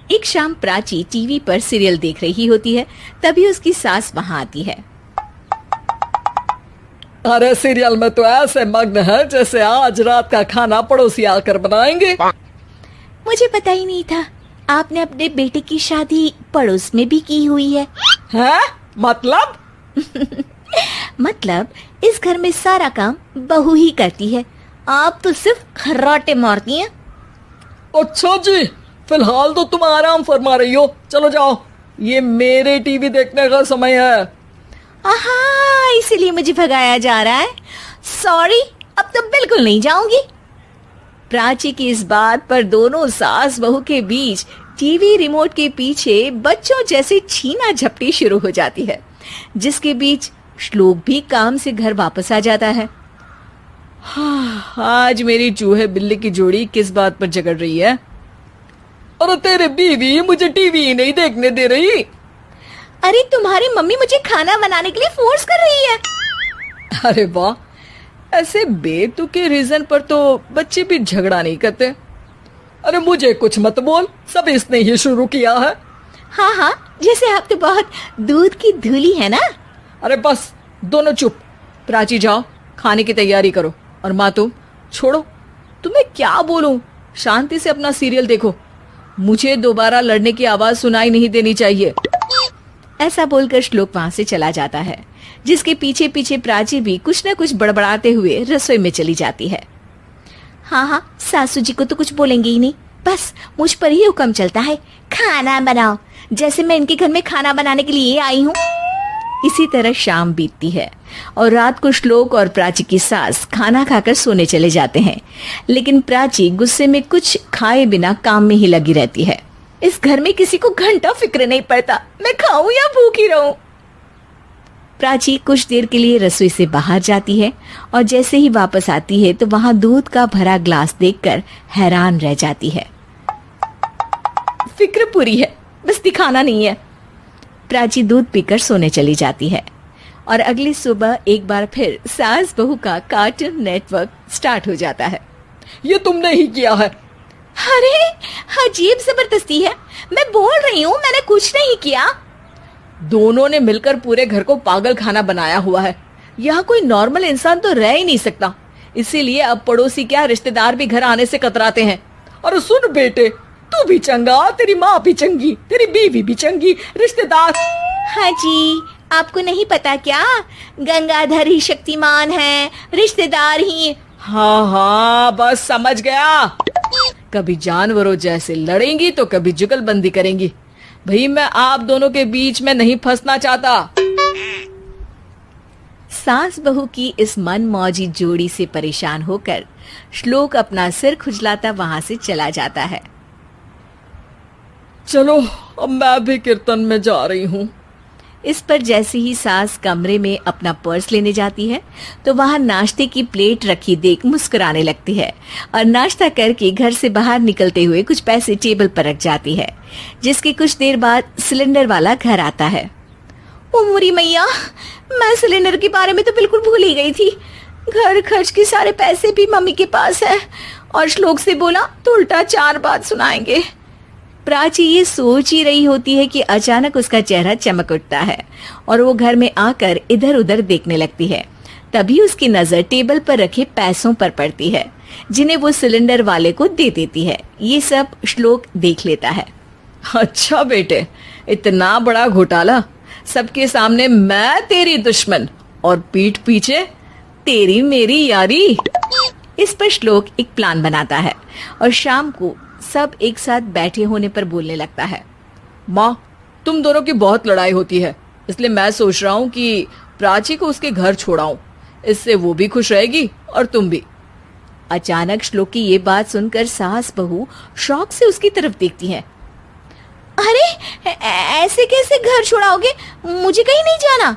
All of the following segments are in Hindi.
एक शाम प्राची टीवी पर सीरियल देख रही होती है। तभी उसकी सास वहां आती है। अरे सीरियल में तो ऐसे मग्न है जैसे आज रात का खाना पड़ोसी आकर बनाएंगे। मुझे पता ही नहीं था आपने अपने बेटे की शादी पड़ोस में भी की हुई है। हैं? मतलब? मतलब इस घर में सारा काम बहू ही करती है, आप तो सिर्फ खर्राटे मारती हैं। अच्छा जी, फिलहाल तो तुम आराम फरमा रही हो। चलो जाओ, ये मेरे टीवी देखने का समय है। आहा, इसीलिए मुझे भगाया जा रहा है। सॉरी, अब तो बिल्कुल नहीं जाऊंगी। प्राची की इस बात पर दोनों सास बहू के बीच टीवी रिमोट के पीछे बच्चों जैसे छीना झपटी शुरू हो जाती है, जिसके बीच श्लोक भी काम से घर वापस आ जाता है। आज मेरी चूहे बिल्ली की जोड़ी किस बात पर झगड़ रही है? अरे तेरे बीवी मुझे टीवी नहीं देखने दे रही। अरे तुम्हारी मम्मी मुझे खाना बनाने के लिए फोर्स कर रही है। अरे वाह, ऐसे बेतुके रीजन पर तो बच्चे भी झगड़ा नहीं करते। अरे मुझे कुछ मत बोल, सब इसने ही शुरू किया है। हाँ हाँ, जैसे आप तो बहुत दूध की धूली है ना। अरे बस, दोनों चुप। प्राची जाओ, खाने की तैयारी करो। और माँ तुम छोड़ो, तुम्हें क्या बोलूं, शांति से अपना सीरियल देखो। मुझे दोबारा लड़ने की आवाज सुनाई नहीं देनी चाहिए। ऐसा बोलकर श्लोक वहां से चला जाता है, जिसके पीछे पीछे प्राची भी कुछ न कुछ बड़बड़ाते हुए रसोई में चली जाती है। हाँ हाँ, सासू जी को तो कुछ बोलेंगे ही नहीं, बस मुझ पर ही हुक्म चलता है, खाना बनाओ, जैसे मैं इनके घर में खाना बनाने के लिए आई हूँ। इसी तरह शाम बीतती है और रात को श्लोक और प्राची की सास खाना खाकर सोने चले जाते हैं, लेकिन प्राची गुस्से में कुछ खाए बिना काम में ही लगी रहती है। इस घर में किसी को घंटा फिक्र नहीं पड़ता, मैं खाऊं या भूखी रहूं। प्राची कुछ देर के लिए रसोई से बाहर जाती है और जैसे ही वापस आती है तो वहां दूध का भरा ग्लास देखकर हैरान रह जाती है। फिक्र पूरी है, बस दिखाना नहीं है। प्राची दूध पीकर सोने चली जाती है और अगली सुबह एक बार फिर सास बहू का कार्टून नेटवर्क स्टार्ट हो जाता है। ये तुमने ही किया है। अरे अजीब जबरदस्ती है, मैं बोल रही हूँ मैंने कुछ नहीं किया। दोनों ने मिलकर पूरे घर को पागल खाना बनाया हुआ है। यहाँ कोई नॉर्मल इंसान तो रह ही नहीं सकता, इसीलिए अब पड़ोसी क्या रिश्तेदार भी घर आने से कतराते हैं। और सुन बेटे, तू भी चंगा, तेरी माँ भी चंगी, तेरी बीवी भी चंगी, रिश्तेदार। हाँ जी, आपको नहीं पता क्या, गंगाधर ही शक्तिमान है, रिश्तेदार ही। हाँ हाँ, बस समझ गया। कभी जानवरों जैसे लड़ेंगी तो कभी जुगलबंदी करेंगी। भाई मैं आप दोनों के बीच में नहीं फंसना चाहता। सास बहू की इस मनमौजी जोड़ी से परेशान होकर श्लोक अपना सिर खुजलाता वहां से चला जाता है। चलो अब मैं भी कीर्तन में जा रही हूँ। इस पर जैसे ही सास कमरे में अपना पर्स लेने जाती है तो वहां नाश्ते की प्लेट रखी देख मुस्कुराने लगती है और नाश्ता करके घर से बाहर निकलते हुए कुछ पैसे टेबल पर रख जाती है, जिसके कुछ देर बाद सिलेंडर वाला घर आता है। ओ मुरी मैया, मैं सिलेंडर के बारे में तो बिल्कुल भूल ही गई थी। घर खर्च के सारे पैसे भी मम्मी के पास है और श्लोक से बोला तो उल्टा 4 बात सुनाएंगे। प्राची ये सोच ही रही होती है कि अचानक उसका चेहरा चमक उठता है और वो घर में आकर इधर उधर देखने लगती है। तभी उसकी नजर टेबल पर रखे पैसों पर पड़ती है, जिन्हें वो सिलेंडर वाले को दे देती है। ये सब श्लोक देख लेता है। अच्छा बेटे, इतना बड़ा घोटाला, सबके सामने मैं तेरी दुश्मन और पीठ पीछे तेरी मेरी यारी। इस पर श्लोक एक प्लान बनाता है और शाम को सब एक साथ बैठे होने पर बोलने लगता है। माँ, तुम दोनों की बहुत लड़ाई होती है, इसलिए मैं सोच रहा हूँ कि प्राची को उसके घर छोड़ाऊं। इससे वो भी खुश रहेगी और तुम भी। अचानक श्लोक की ये बात सुनकर सास बहू शौक से उसकी तरफ देखती हैं। अरे ऐसे कैसे घर छोड़ाओगे, मुझे कहीं नहीं जाना।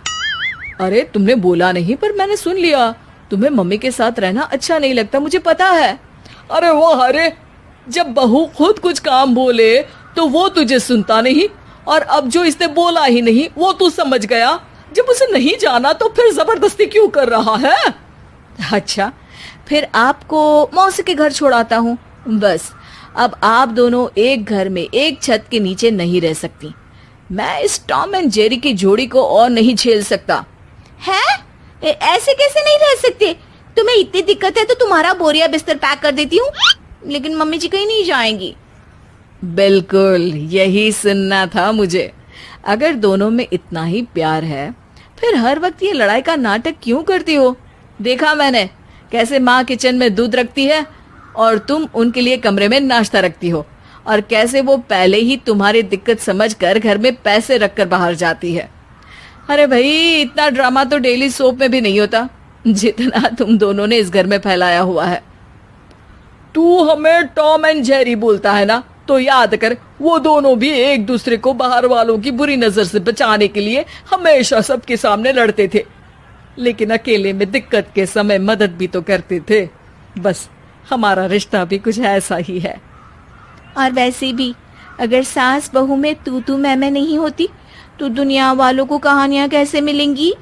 अरे तुमने बोला नहीं पर मैंने सुन लिया, तुम्हें मम्मी के साथ रहना अच्छा नहीं लगता, मुझे पता है। अरे वो अरे, जब बहू खुद कुछ काम बोले तो वो तुझे सुनता नहीं, और अब जो इसने बोला ही नहीं वो तू समझ गया। जब उसे नहीं जाना तो फिर जबरदस्ती क्यों कर रहा है? अच्छा, फिर आपको मौसी के घर छोड़ाता हूँ। बस अब आप दोनों एक घर में एक छत के नीचे नहीं रह सकती। मैं इस टॉम एंड जेरी की जोड़ी को और नहीं झेल सकता। है? ऐसे कैसे नहीं रह सकते? तुम्हें इतनी दिक्कत है तो तुम्हारा बोरिया बिस्तर पैक कर देती हूँ, लेकिन मम्मी जी कहीं नहीं जाएंगी। बिल्कुल यही सुनना था मुझे। अगर दोनों में इतना ही प्यार है फिर हर वक्त ये लड़ाई का नाटक क्यों करती हो? देखा मैंने कैसे माँ किचन में दूध रखती है और तुम उनके लिए कमरे में नाश्ता रखती हो, और कैसे वो पहले ही तुम्हारी दिक्कत समझकर घर में पैसे रखकर बाहर जाती है। अरे भाई, इतना ड्रामा तो डेली सोप में भी नहीं होता जितना तुम दोनों ने इस घर में फैलाया हुआ है। तू हमें टॉम एंड जेरी बोलता है ना, तो याद कर वो दोनों भी एक दूसरे को बाहर वालों की बुरी नजर से बचाने के लिए हमेशा सबके सामने लड़ते थे, लेकिन अकेले में दिक्कत के समय मदद भी तो करते थे। बस हमारा रिश्ता भी कुछ ऐसा ही है। और वैसे भी अगर सास बहू में तू मैं नहीं होती तो दुनिया वालों को कहानियां कैसे मिलेंगी?